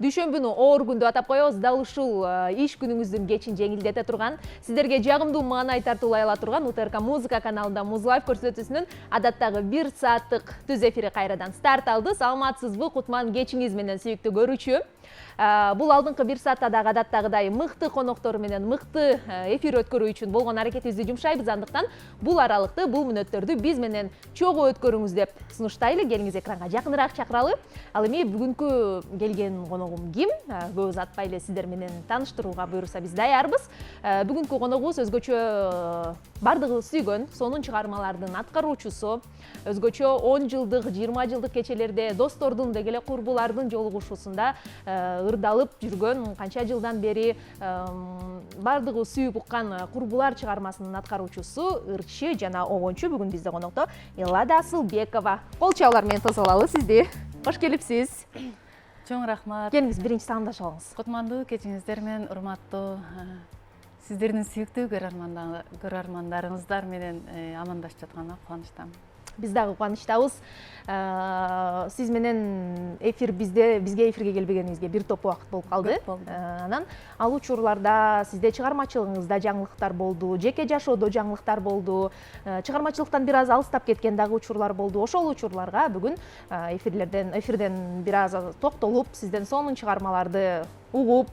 дүйшөмбүнү оор күн деп атап коебуз. Дал ушул иш күнүңүздүн кечин жеңилдете турган, сиздерге жагымдуу маанай тартуулай ала турган УТРК музыка каналында Муз Лайф көрсөтүүсүнүн адаттагы 1 сааттык түз эфири кайрадан старт алды. Саламатсызбы, кутман кечиңиз менен сүйүктүү көрүүчү. Бул алдыңкы 1 саатта дагы адаттагыдай мыкты коноктору менен мыкты эфир өткөрүү үчүн болгон аракетибизди жумшайбыз. Андыктан бул аралыкты, бул мүнөттөрдү биз менен чогуу өткөрүңүз деп сунуштайлы. Келиңиз экранга жакыныраак чакыралы. Ал эми бүгүнкү келген коногум ким? Көп узатпай эле сиздер менен тааныштырууга буйруса биз даярбыз. Бүгүнкү коногубуз өзгөчө бардыгыбыз сүйгөн сонун чыгармалардын аткаруучусу, өзгөчө 10 жылдык, 20 жылдык кечелерде достордун деги эле курбулардын жолугушуусунда ырдалып жүргөн, канча жылдан бери бардыгы сүйүп уккан Курбулар чыгармасынын аткаруучусу, ырчы жана огончу бүгүн бизде конокто Эллада Асылбекова. Кол чабуулар менен тосуп алалы сизди. Кош келипсиз. Чоң рахмат. Келиңиз, биринчи саамдашып алыңыз. Кутмандуу кечиңиздер менен урматтуу сиздердин сүйүктүү көрөрмандарыңыздар менен амандашып жатканыма кубанычтамын. Биз дагы кубанычтабыз. Сиз менен бизге эфирге келбегениңизге бир топ убакыт болуп калды. Анан ал учурларда сизде чыгармачылыгыңызда жаңылыктар болду, жеке жашоодо жаңылыктар болду, чыгармачылыктан бир аз алыстап кеткен дагы учурлар болду. Ошол учурларга бүгүн эфирден бир аз токтолуп, сизден сонун чыгармаларды угуп,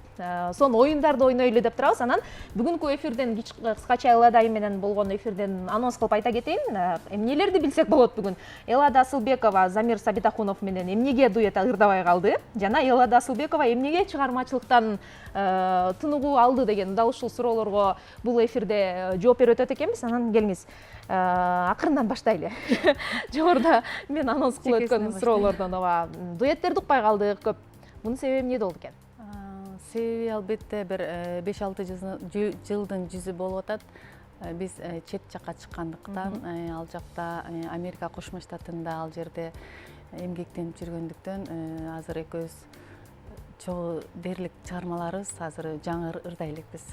сонун оюндарды ойнойлу деп турабыз. Анан бүгүнкү эфирден кыскача Эллада менен болгон эфирден анонс кылып айта кетейин. Эмнелерди билсек болот бүгүн? Эллада Асылбекова Замир Сабитахунов менен эмнеге дуэт ырдабай калды? Жана Эллада Асылбекова эмнеге чыгармачылыктан тыныгуу алды деген дал ушул суроолорго бул эфирде жооп берип өтөт экенбиз. Анан келиңиз, акырындан баштайлы. Жогоруда мен анонс кылып өткөн суроолордон дуэттерди укпай калдык көп. Мунун себеби эмнеде болду экен? Себеби албетте бир 5-6 жылдын жүзү болуп атат. Биз чет жакка чыккандыктан, ал жакта Америка Кошмо Штатында ал жерде эмгектенип жүргөндүктөн азыр экөөбүз чогуу дээрлик чыгармаларыбыз азыр жаңы ырдай элекпиз.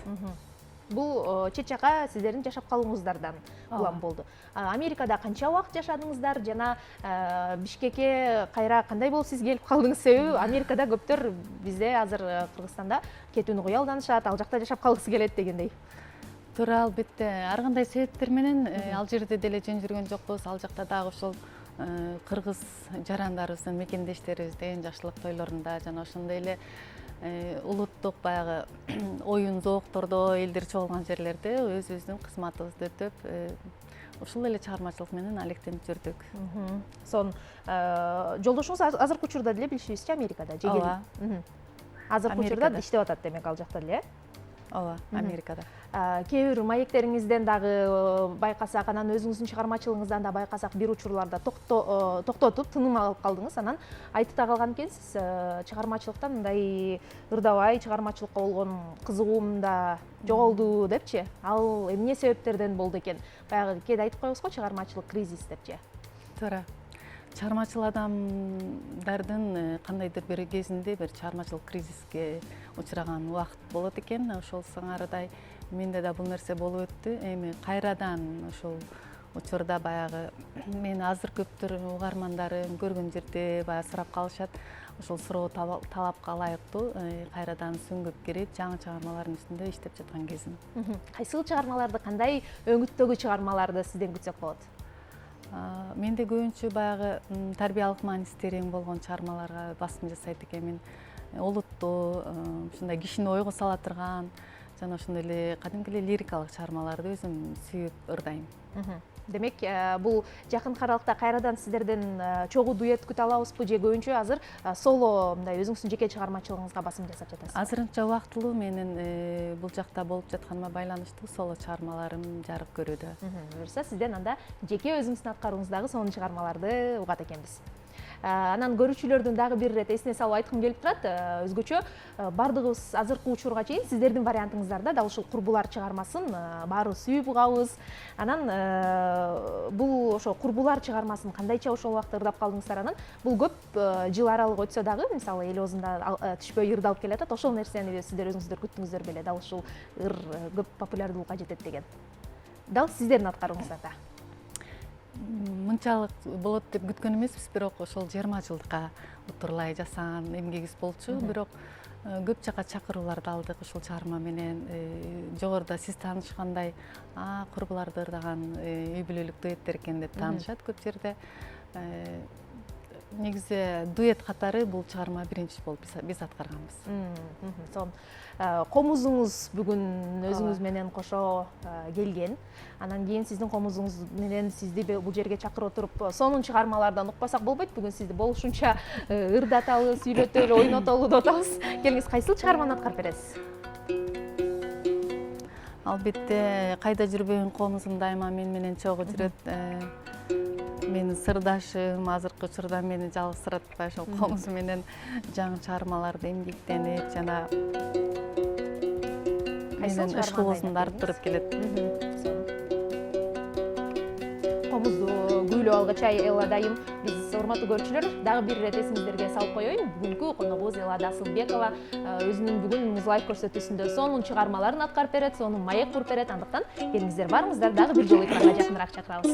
Бул чет жакка сиздердин жашап калууңуздардан улам болду. Америкада канча убакыт жашадыңыздар жана Бишкекке кайра кандай болуп сиз келип калдыңыз? Себеби Америкада көптөр бизде азыр Кыргызстанда кетүүнү кыялданышат, ал жакта жашап калгысы келет дегендей. Туура, албетте ар кандай себептер менен ал жерде деле жөн жүргөн жокпуз. Ал жакта дагы ошол кыргыз жарандарыбыздын, мекендештерибиздин жашылык тойлорунда жана ошондой эле улуттук баягы оюн зооктордо элдер чогулган жерлерде өзүбүздүн кызматыбызды өтөп, ушул эле чыгармачылык менен алектенип жүрдүк. Жолдошуңуз азыркы учурда деле билишибизче Америкада же келип? Азыркы учурда иштеп атат демек ал жакта деле? Ооба, Америкада. Кээ бир маектериңизден дагы байкасак, анан өзүңүздүн чыгармачылыгыңыздан да байкасак, бир учурларда токтотуп, тыным алып калдыңыз. Анан айтып да калган экенсиз, чыгармачылыктан мындай ырдабай, чыгармачылыкка болгон кызыгуум да жоголду депчи. Ал эмне себептерден болду экен? Баягы кээде айтып коебуз го, чыгармачылык кризис депчи. Туура. Чыгармачыл адамдардын кандайдыр бир кезинде бир чыгармачылык кризиске учураган убакыт болот экен. Ошол сыңарыдай менде да бул нерсе болуп өттү. Эми кайрадан ошол учурда баягы мени азыр көптөр угармандарым көргөн жерде баягы сурап калышат. Ошол суроо талапка ылайыктуу кайрадан сүңгүп кирип, жаңы чыгармалардын үстүндө иштеп жаткан кезим. Кайсыл чыгармаларды, кандай өңүттөгү чыгармаларды сизден күтсөк болот? Менде көбүнчө баягы тарбиялык мааниси терең болгон чыгармаларга басым жасайт экенмин. Олуттуу, ушундай кишини ойго сала турган жана ошондой эле кадимки эле лирикалык чыгармаларды өзүм сүйүп ырдайм. Демек, бул жакын аралыкта кайрадан сиздерден чогуу дуэт күтө алабызбы же көбүнчө азыр соло мындай өзүңүздүн жеке чыгармачылыгыңызга басым жасап жатасызбы? Азырынча убактылуу менин бул жакта болуп жатканыма байланыштуу соло чыгармаларым жарык көрүүдө. Буюрса, сизден анда жеке өзүңүздүн аткарууңуздагы сонун чыгармаларды угат экенбиз. Анан көрүүчүлөрдүн дагы бир ирет эсине салып айткым келип турат. Өзгөчө бардыгыбыз азыркы учурга чейин сиздердин вариантыңыздарда дал ушул Курбулар чыгармасын баары сүйүп угабыз. Анан бул ошо Курбулар чыгармасын кандайча ошол убакта ырдап калдыңыздар. Анан бул көп жыл аралык өтсө дагы, мисалы эл оозунда түшпөй ырдалып келатат. Ошол нерсени сиздер өзүңүздөр күттүңүздөр беле, дал ушул ыр көп популярдуулукка жетет деген. Дал сиздердин аткарууңуздарда. мынчалык болот деп күткөн эмеспиз, бирок ошол 20 жылдыкка утурлай жасаган эмгегибиз болчу. Бирок көп жака чакырууларды алдык ушул чыгарма менен. Жогоруда сиз таанышкандай курбуларды ырдаган үй бүлөлүк дуэттер экен деп таанышат көп жерде. Негизи дуэт катары бул чыгарма биринчи болуп биз аткарганбыз. Сонун комузуңуз бүгүн өзүңүз менен кошо келген. Анан кийин сиздин комузуңуз менен сизди бул жерге чакырып отуруп, сонун чыгармалардан укпасак болбойт. Бүгүн сизди болушунча ырдатабыз, сүйлөтөлү, ойнотолу деп атабыз. Келиңиз, кайсыл чыгарманы аткарып бересиз? Албетте, кайда жүрбөйүн комузум дайыма мен менен чогуу жүрөт. Менин сырдашым азыркы учурда мени жалгызсыратпай ошол комуз менен жаңы чыгармаларды эмгектенип жана менин ышкылоосумду арттырып келет. Комузду күйлөп алгача Элла дайым, биз урматтуу көрүүчүлөр дагы бир ирет эсиңиздерге салып коеюн. Бүгүнкү коногубуз Эллада Асылбекова өзүнүн бүгүн Муз Лайф көрсөтүүсүндө сонун чыгармаларын аткарып берет, сонун маек куруп берет. Андыктан келиңиздер, барыңыздар, дагы бир жолу экранга жакыныраак чакырабыз.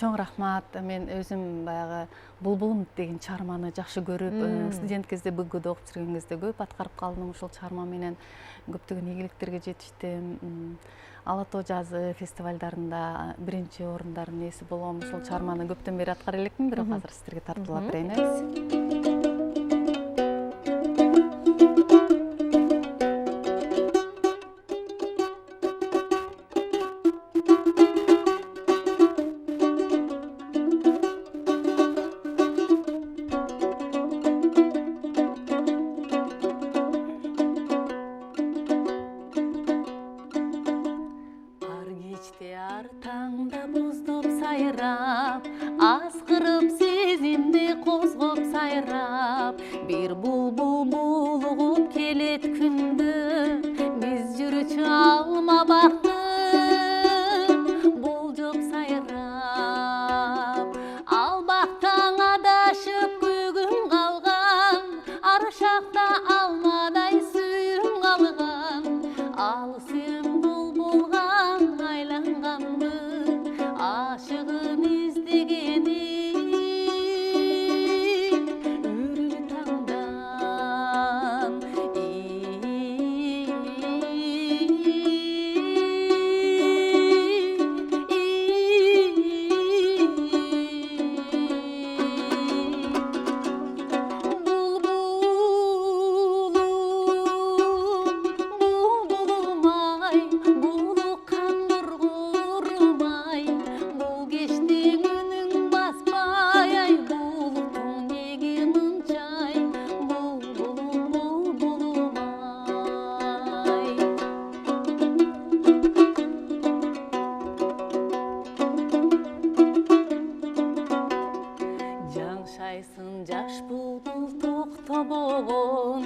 Чоң рахмат. Мен өзүм баягы Булбулум деген чыгарманы жакшы көрүп, студент кезде БГУда окуп жүргөн кезде көп аткарып калдым. Ушул чыгарма менен көптөгөн ийгиликтерге жетиштим. Ала Тоо жазы фестивалдарында биринчи орундардын ээси болгом. Ушул чыгарманы көптөн бери аткара элекмин, бирок азыр сиздерге тартуулап берейин. Таңда буздуп сайрап, аскырып сезимди козгоп сайрап, бир булбул булугуп келет күндө, биз жүрүчү алма бакты булжуп сайрап, ал бактан адашып көгүм калган, аршакта алмадай сүйүм калган, ал сүйүм булбулга айланганды ашыгым издегени үрүлү таңдан жаш булбул токтобогон,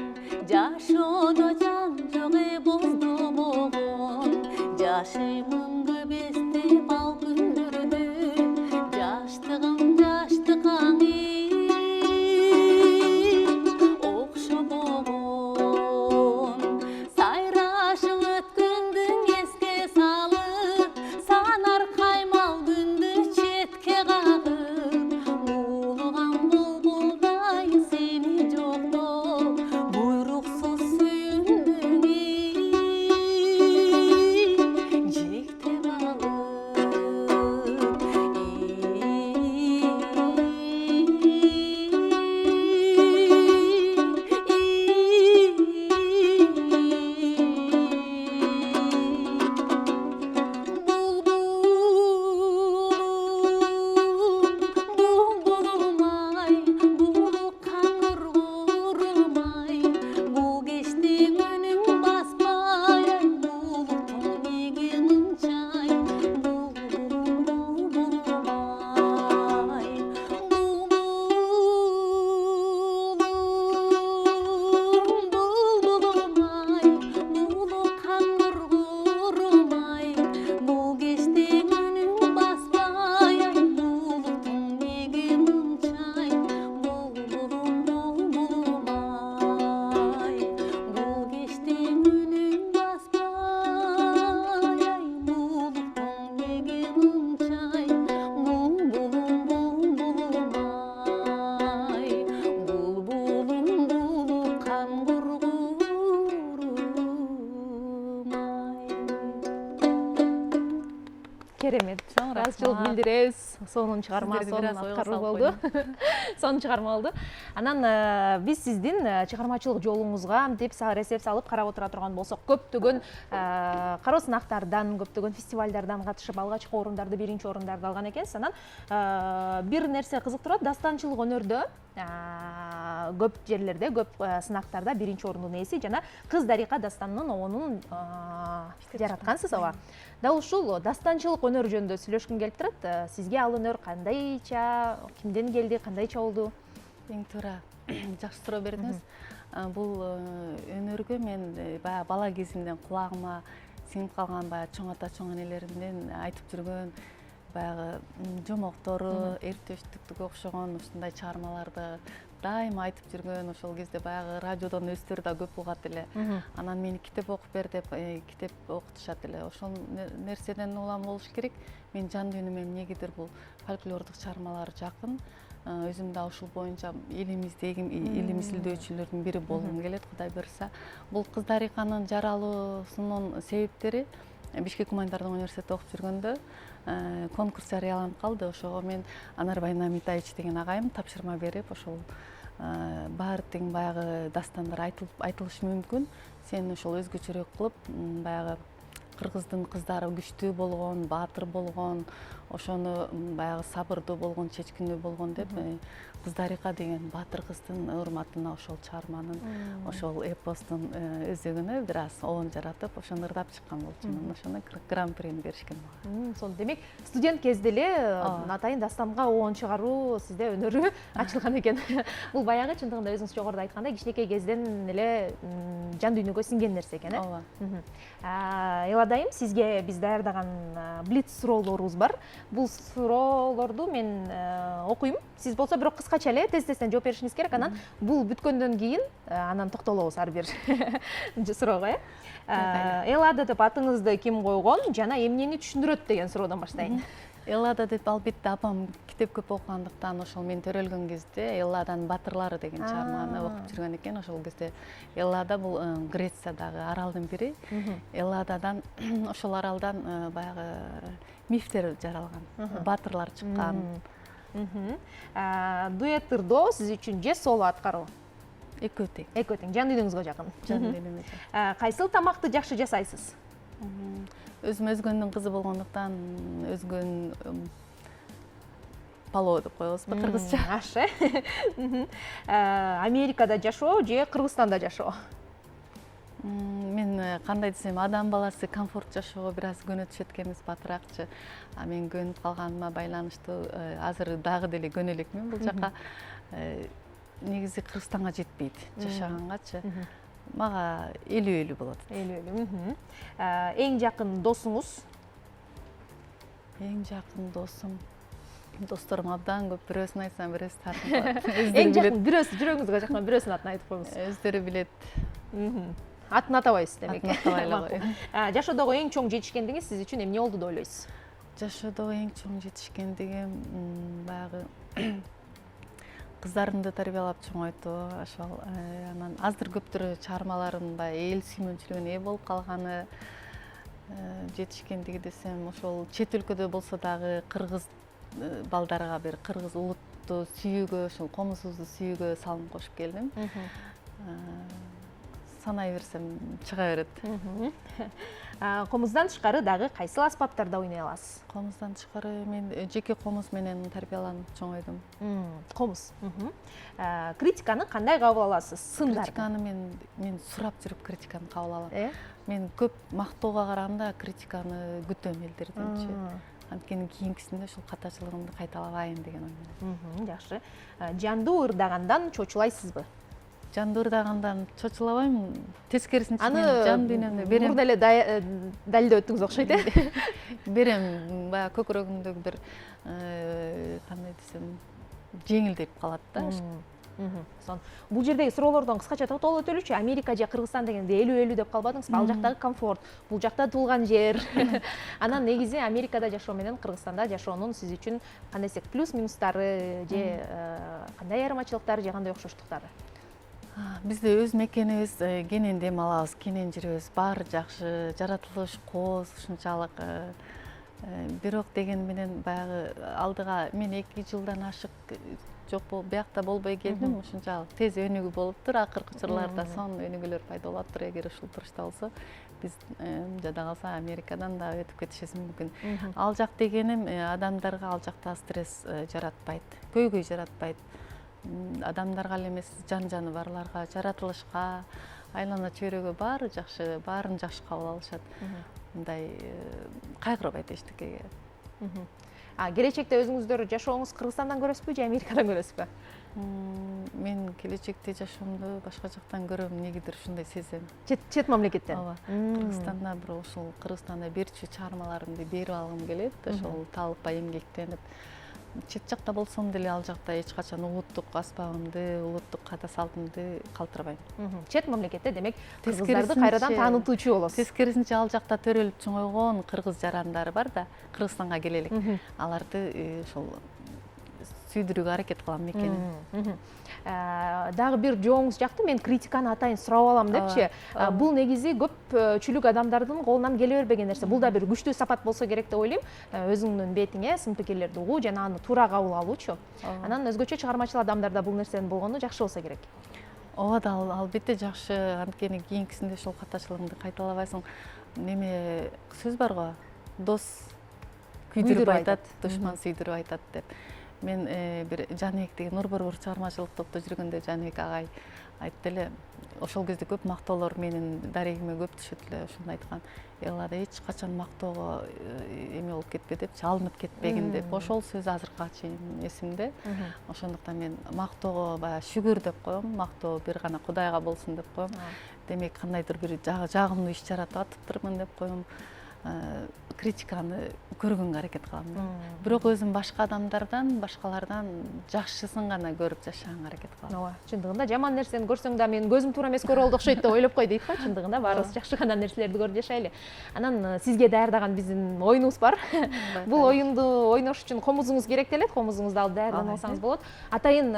жашоодо жан жок боздобогон, жашыймын көп эстеп ал күндөрдү, жаштыгым жаштык аңы окшобогон, сайрашып өткөндүн эске салып, санар каймал күндү четке кагып, Керемет. Чоң рахмат. Ыраазычылык билдиребиз. Сонун чыгарма, Сиздерди сонун бир аз ойго аткаруу салып болду. Сонун чыгарма болду. Анан биз сиздин чыгармачылык жолуңузга мынтип эсеп салып карап отура турган болсок, көптөгөн кароо сынактардан, көптөгөн фестивалдардан катышып, алгачкы орундарды, биринчи орундарды алган экенсиз. Анан бир нерсе кызыктырат, дастанчылык өнөрдө көп жерлерде, көп сынактарда биринчи орундун ээси жана Кыз Дарика дастанынын оонун жараткансыз. ооба. Дал ушул дастанчылык өнөр жөнүндө сүйлөшкүм келип турат. Сизге ал өнөр кандайча, кимден келди, кандайча болду? Эң туура жакшы суроо бердиңиз. Бул өнөргө мен баягы бала кезимден кулагыма сиңип калган баягы чоң ата, чоң энелеримден айтып жүргөн баягы жомоктору, эртөштүктүгө окшогон ушундай чыгармаларды дайыма айтып жүргөн. Ошол кезде баягы радиодон өздөрү да көп угат эле. Анан мени китеп окуп бер деп китеп окутушат эле. Ошол нерседен улам болуш керек. Мен жан дүйнөмө эмнегедир бул фольклордук чыгармалар жакын. Өзүм да ушул боюнча элимиздеги илим изилдөөчүлөрдүн бири болгум келет, Кудай буйрса. Бул Кыз Дариканын жаралуусунун себептери Бишкек гуманитардык университетте окуп жүргөндө конкурс жарыяланып калды. Ошого мен Анарбай Намитаевич деген агайым тапшырма берип, ошол баары тең баягы дастандар айтылышы мүмкүн. Сен ошол өзгөчөрөөк кылып, баягы кыргыздын кыздары күчтүү болгон, баатыр болгон, ошону баягы сабырдуу болгон, чечкиндүү болгон деп Кыз Дарика деген баатыр кыздын урматына ошол чыгарманын, ошол эпостун өзөгүнө бир аз оон жаратып, ошону ырдап чыккан болчумун. Ошону гран-прини беришкен мага. Сонун. Демек, студент кезде эле атайын дастанга оон чыгаруу сизде өнөрү ачылган экен. Бул баягы чындыгында өзүңүз жогоруда айткандай кичинекей кезден эле жан дүйнөгө сиңген нерсе экен, Ооба. Эладайым, сизге биз даярдаган блиц суроолорубуз бар. Бул суроолорду мен окуйм. Сиз болсо бирок кыскача эле тез-тезден жооп беришиңиз керек. Анан бул бүткөндөн кийин анан токтолобуз ар бир суроого. Элада деп атыңызды ким койгон жана эмнени түшүндүрөт деген суроодон баштайын. Эллада деп албетте апам китеп көп окугандыктан ошол мен төрөлгөн кезде Элладанын батырлары деген чыгарманы окуп жүргөн экен. Ошол кезде Эллада бул Грециядагы аралдын бири. Эллададан ошол аралдан баягы мифтер жаралган, батырлар чыккан. Дуэт ырдоо сиз үчүн же соло аткаруу? Экөө тең. Экөө тең, жан дүйнөңүзгө жакын. Жан дүйнөмө жакын. Кайсыл тамакты жакшы жасайсыз? Өзүм өзгөнүн кызы болгондуктан өзгөн палоо деп коебузбу кыргызча. Аш, Америкада жашоо же Кыргызстанда жашоо? Мен кандай десем, адам баласы комфорт жашоого бир аз көнө түшөт экенбиз, батыракчы. Мен көнүп калганыма байланыштуу азыр дагы деле көнө элекмин бул жака. Негизи Кыргызстанга жетпейт жашагангачы. Мага 50-50 болот. 50-50. Эң жакын досуңуз? Эң жакын досум. Досторум абдан көп. Бирөөсүн айтсам, бирөөсү тартып калат. Эң жакын бирөөсү жүрөгүңүзгө жакын бирөөсүнүн атын айтып коюңуз. Өздөрү билет. Атын атабайсыз демек. Атын атабай эле коём. Жашоодогу эң чоң жетишкендигиңиз сиз үчүн эмне болду деп ойлойсуз? Жашоодогу эң чоң жетишкендигим баягы кыздарымды тарбиялап чоңойтуу, ошол анан аздыр көптүр чыгармаларында эл сүймөнчүлүгүнө ээ болуп калганы, жетишкендиги десем, ошол чет өлкөдө болсо дагы кыргыз балдарга бир кыргыз улутту сүйүүгө, ошол комузубузду сүйүүгө салым кошуп келдим. Санай берсем чыга берет. Комуздан тышкары дагы кайсыл аспаптарда ойной аласыз? Комуздан тышкары мен жеке комуз менен тарбияланып чоңойдум. Комуз. Критиканы кандай кабыл аласыз? Сындарды? Критиканы мен сурап жүрүп критиканы кабыл алам. Мен көп мактоого караганда критиканы күтөм элдерденчи. Анткени кийинкисинде ушул катачылыгымды кайталабайын деген ой менен. Жакшы. Жандуу ырдагандан чочулайсызбы? Жандуу ырдагандан чочулабайм. Тескерисинче мен жан дүйнөмдө берем. Мурда эле далилдеп өттүңүз окшойт, Берем, баягы көкүрөгүмдөгү бир кандай десем, жеңилдеп калат да. Бул жердеги суроолордон кыскача токтолуп өтөлүчү. Америка же Кыргызстан дегенде 50-50 деп калбадыңызбы? Ал жактагы комфорт, бул жакта туулган жер. Анан негизи Америкада жашоо менен Кыргызстанда жашоонун сиз үчүн кандай десек плюс минустары же кандай айырмачылыктары же кандай окшоштуктары? Бизде өз мекенибиз, кенен дем алабыз, кенен жүрөбүз, баары жакшы, жаратылыш кооз ушунчалык Бирок деген менен баягы алдыга мен 2 жылдан ашык жок биякта болбой келдим. Ушунчалык тез өнүгүү болуптур. Акыркы учурларда сонун өнүгүүлөр пайда болуптур. Эгер ушул турушта болсо, биз жада калса Америкадан да өтүп кетишибиз мүмкүн. Ал жак дегеним адамдарга ал жакта стресс жаратпайт, көйгөй жаратпайт. Адамдарга эле эмес, жан жаныбарларга, жаратылышка, айлана чөйрөгө баарын жакшы кабыл алышат. Мындай кайгырбайт эчтекеге. Келечекте өзүңүздөр жашооңуз Кыргызстандан көрөсүзбү же Америкадан көрөсүзбү? Мен келечекте жашоомду башка жактан көрөм, негедир ушундай сезем. Чет мамлекеттен. Ооба. Кыргызстанда бирок ушул Кыргызстанда берчү чыгармаларымды берип алгым келет. Ошол талыкпай эмгектенип, чет жакта болсом деле ал жакта эч качан улуттук аспабымды, улуттук ката салтымды калтырбайм. Чет мамлекетте демек кыргыздарды кайрадан таанытуучу болосуз. Тескерисинче ал жакта төрөлүп чоңойгон кыргыз жарандары бар да, Кыргызстанга келе элек. Аларды ошол сүйдүрүүгө аракет кылам мекенин. Дагы бир жооңуз жакты, мен критиканы атайын сурап алам депчи. Бул негизи көпчүлүк адамдардын колунан келе бербеген нерсе. Бул да бир күчтүү сапат болсо керек деп ойлойм. Өзүңдүн бетиңе сын пикирлерди угуу жана аны туура кабыл алуучу. Анан өзгөчө чыгармачыл адамдарда бул нерсенин болгону жакшы болсо керек. Ооба да, албетте жакшы. Анткени кийинкисинде ошол катачылыгыңды кайталабайсың. Неме сөз бар го, дос күйдүрүп айтат, душман сүйдүрүп айтат деп. Мен бир Жаныбек деген Нурборбор чыгармачылык топто жүргөндө Жаныбек агай айтты эле, ошол кезде көп мактоолор менин дарегиме көп түшөт эле, ошондо айткан, Эллада эч качан мактоого эме болуп кетпе депчи, алынып кетпегин деп. Ошол сөз азыркыга чейин эсимде. Ошондуктан мен мактоого баягы шүгүр деп коем, мактоо бир гана Кудайга болсун деп коем. Демек кандайдыр бир жагымдуу иш жаратып атыптырмын деп коем. Критиканы көргөнгө аракет кылам. Бирок өзүм башка адамдардан, башкалардан жакшысын гана көрүп жашаганга аракет кылам. Ооба, чындыгында жаман нерсени көрсөң да мен көзүм туура эмес көрүп алды окшойт деп ойлоп кой дейт го. Чындыгында баарыбыз жакшы гана нерселерди көрүп жашайлы. Анан сизге даярдаган биздин оюнубуз бар. Бул оюнду ойнош үчүн комузуңуз керек делет, комузуңузду алып даярданып алсаңыз болот. Атайын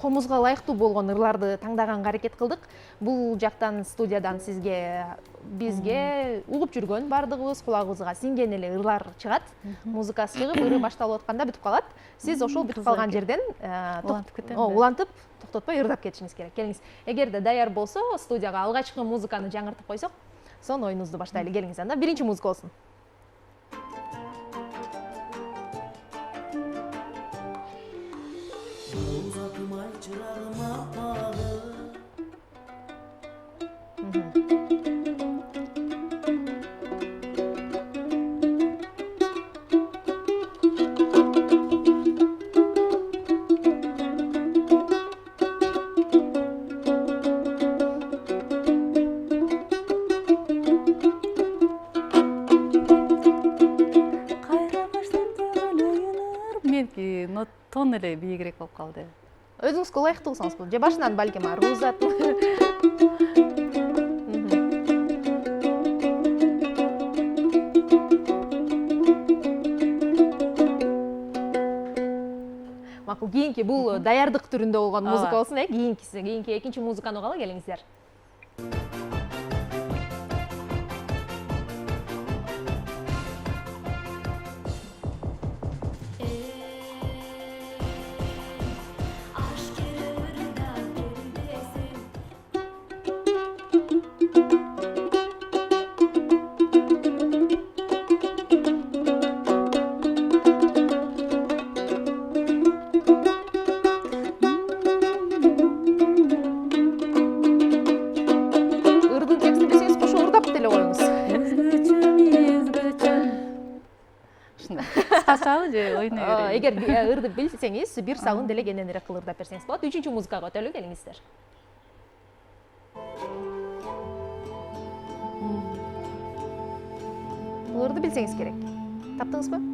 комузга ылайыктуу болгон ырларды таңдаганга аракет кылдык. Бул жактан студиядан сизге, бизге угуп жүргөн бардыгыбыз кулагыбызга сиңген эле ырлар чыгат. Музыкасы чыгып, ыры башталып атканда бүтүп калат. Сиз ошол бүтүп калган жерден улантып токтотпой ырдап кетишиңиз керек. Келиңиз. Эгерде даяр болсо, студияга алгачкы музыканы жаңыртып койсок, сонун оюнубузду баштайлы. Келиңиз анда. Биринчи музыка болсун. Меники тон эле бийигирээк болуп калды. Өзүңүзгө ылайыктуу кылсаңыз болот. Же башынан балким рузат. Макул, кийинки бул даярдык түрүндө болгон музыка болсун, кийинки экинчи музыканы угалы, келиңиздер. Эгер ырды билсеңиз, бир сагын деле кененирээк ырдап берсеңиз болот. Үчүнчү музыкага өтөлү, келиңиздер. Бул ырды билсеңиз керек. Таптыңызбы?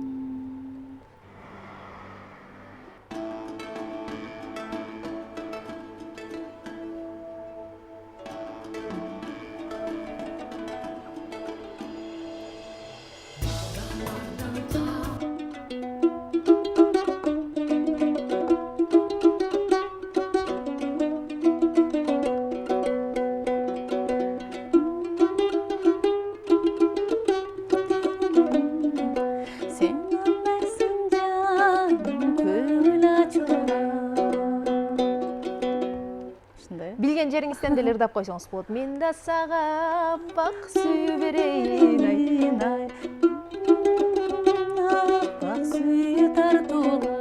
билген жериңизден деле ырдап койсоңуз болот. Мен да сага бак сүйүү берейин ай. Бак сүйүү тартууга.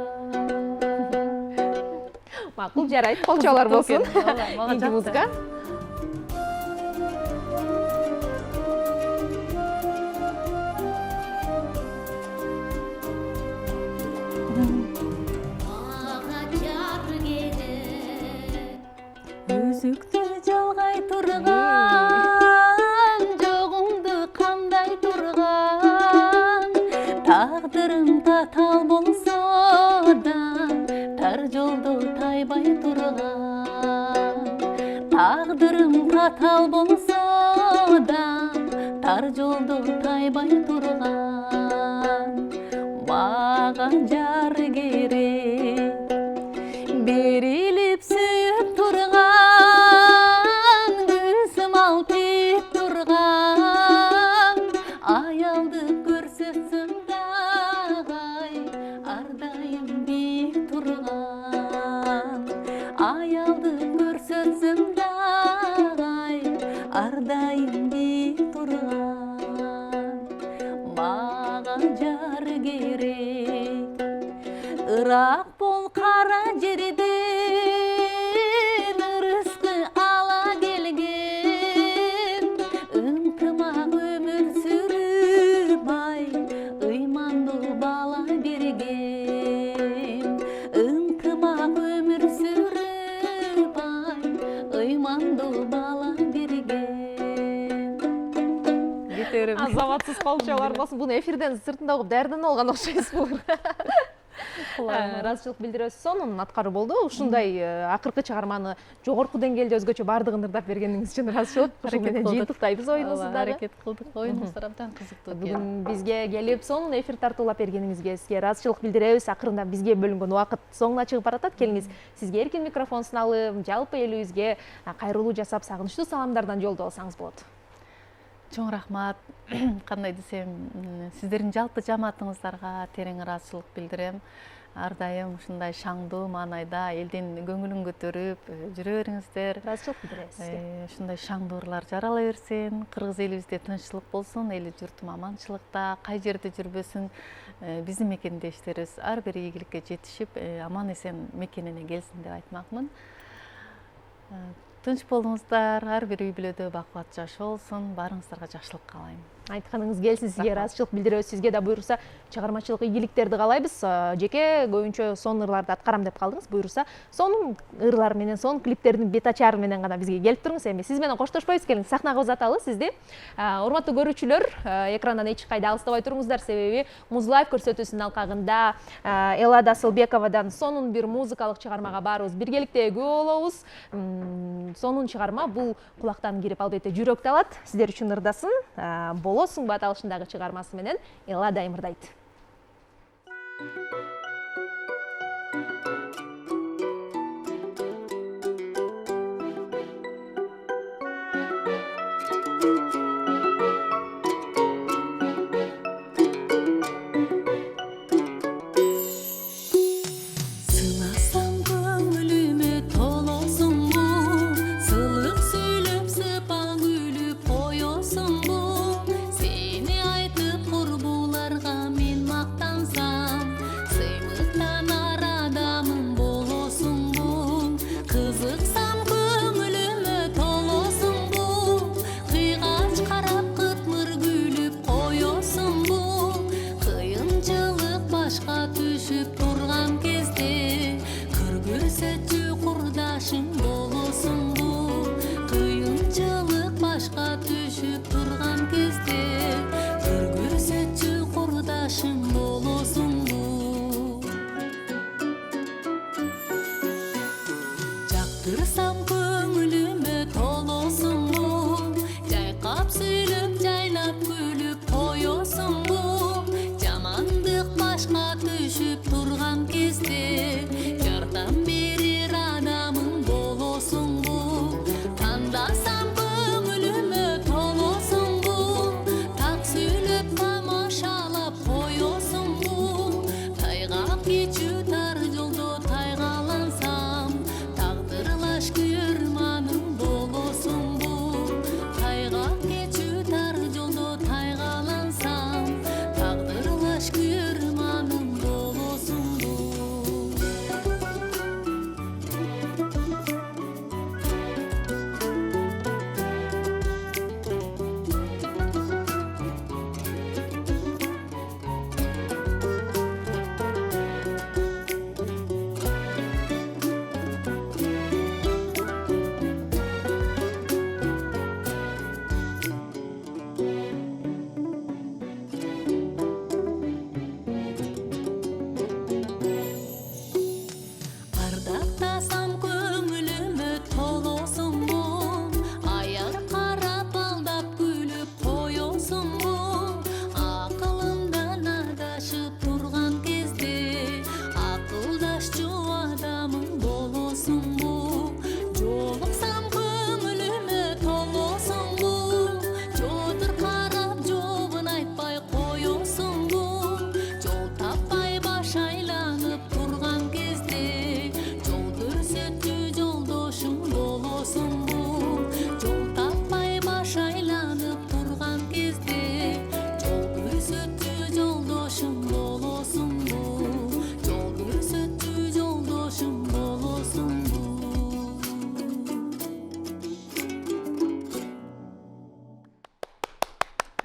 Макул, жарайт. Колчолор болсун. Инди музыка. Үзүктү жалгай турган, жогуңду камдай турган, тагдырым татал болсо да, тар жолдо тайбай турган. Тагдырым татал болсо да, тар жолдо тайбай турган. Мага жар керек, берилип сүйүп турган, көзүм алтып турган, аялды көрсөтсөм дагы ар дайым бийик турган. Аялды көрсөтсөм дагы ар дайым бийик турган. Мага жар керек, ырак бол кара жерден, ырыскы ала келген, ынтымак өмүр сүрүп ай, ыймандуу бала берген. Ынтымак өмүр сүрүп ай, ыймандуу бала берген. Азаматсыз колчолор болсун. Буну эфирден сыртында угуп даярданып алган окшойсузбу? Ыраазычылык билдиресиз. Сонун аткаруу болду. Ушундай акыркы чыгарманы жогорку деңгээлде өзгөчө бардыгын ырдап бергениңиз үчүн ыраазычылык. Ушул менен жыйынтыктайбыз оюнубузду дагы. Аракет кылдык. Оюнубуз абдан кызыктуу. Бүгүн бизге келип сонун эфир тартуулап бергениңизге сизге ыраазычылык билдиребиз. Акырында бизге бөлүнгөн убакыт соңуна чыгып баратат. Келиңиз сизге эркин микрофон суналып, жалпы элибизге кайрылуу жасап, сагынычтуу саламдардан жолдоп алсаңыз болот. Чоң рахмат. Кандай десем, сиздердин жалпы жамаатыңыздарга терең ыраазычылык билдирем. Ар дайым ушундай шаңдуу маанайда элдин көңүлүн көтөрүп жүрө бериңиздер. Ыраазычылык билдиребиз сизге. Ушундай шаңдуу ырлар жарала берсин. Кыргыз элибизде тынччылык болсун, эли журтум аманчылыкта, кай жерде жүрбөсүн, биздин мекендештерибиз ар бир ийгиликке жетишип, аман эсен мекенине келсин деп айтмакмын. Тынч болуңуздар, ар бир үй бүлөдө бакубат жашоо болсун, баарыңыздарга жакшылык каалайм. Айтканыңыз келсин, сизге ыраазычылык билдиребиз. Сизге да буйруса чыгармачылык ийгиликтерди каалайбыз. Жеке көбүнчө сонун ырларды аткарам деп калдыңыз. Буйруса сонун ырлар менен, сонун клиптердин бет ачары менен гана бизге келип туруңуз. Эми сиз менен коштошпойбуз, келиңиз сахнага узаталы сизди. Урматтуу көрүүчүлөр, экрандан эч кайда алыстабай туруңуздар, себеби Музлайф көрсөтүүсүнүн алкагында Элада Асылбековадан сонун бир музыкалык чыгармага баарыбыз биргеликте күбө болобуз. Сонун чыгарма, бул кулактан кирип албетте жүрөктү алат. Сиздер үчүн ырдасын. Болосуңбу аталышындагы чыгармасы менен Элада ырдайт. Geçü tar yolda taygalansam, taqdırlaş gör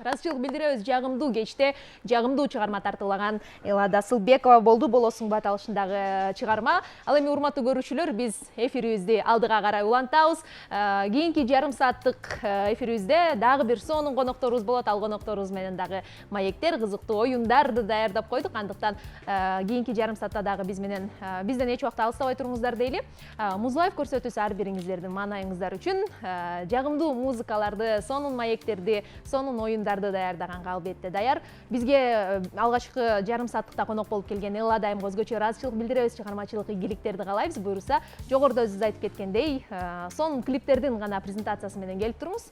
ыраазычылык билдиребиз. Жагымдуу кечте жагымдуу чыгарма тартуулаган Элада Сылбекова болду болосуңбу аталышындагы чыгарма. Ал эми урматтуу көрүүчүлөр, биз эфирибизди алдыга карай улантабыз. Кийинки жарым сааттык эфирибизде дагы бир сонун конокторубуз болот. Ал конокторубуз менен дагы маектер, кызыктуу оюндарды даярдап койдук. Андыктан кийинки жарым саатта дагы бизден эч убакта алыстабай туруңуздар дейли. Музлайф көрсөтүүсү ар бириңиздердин маанайыңыздар үчүн жагымдуу музыкаларды, сонун маектерди, сонун оюндарды даярдаганга албетте даяр. Бизге алгачкы жарым сааттыкта конок болуп келген Элла дайымга өзгөчө ыраазычылык билдиребиз, чыгармачылык ийгиликтерди каалайбыз. Буюрса, жогоруда өзүбүз айтып кеткендей, сонун клиптердин гана презентациясы менен келип туруңуз.